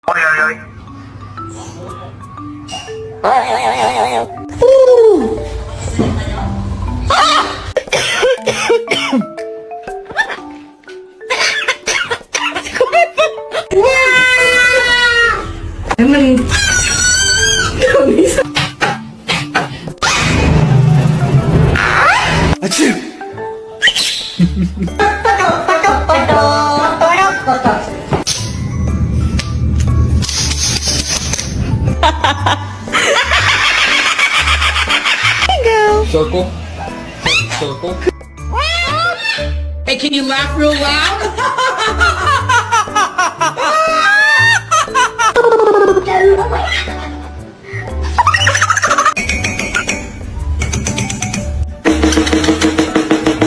Oy, oy, oy. Naman. Achoo! Circle. Circle. Hey, can you laugh real loud?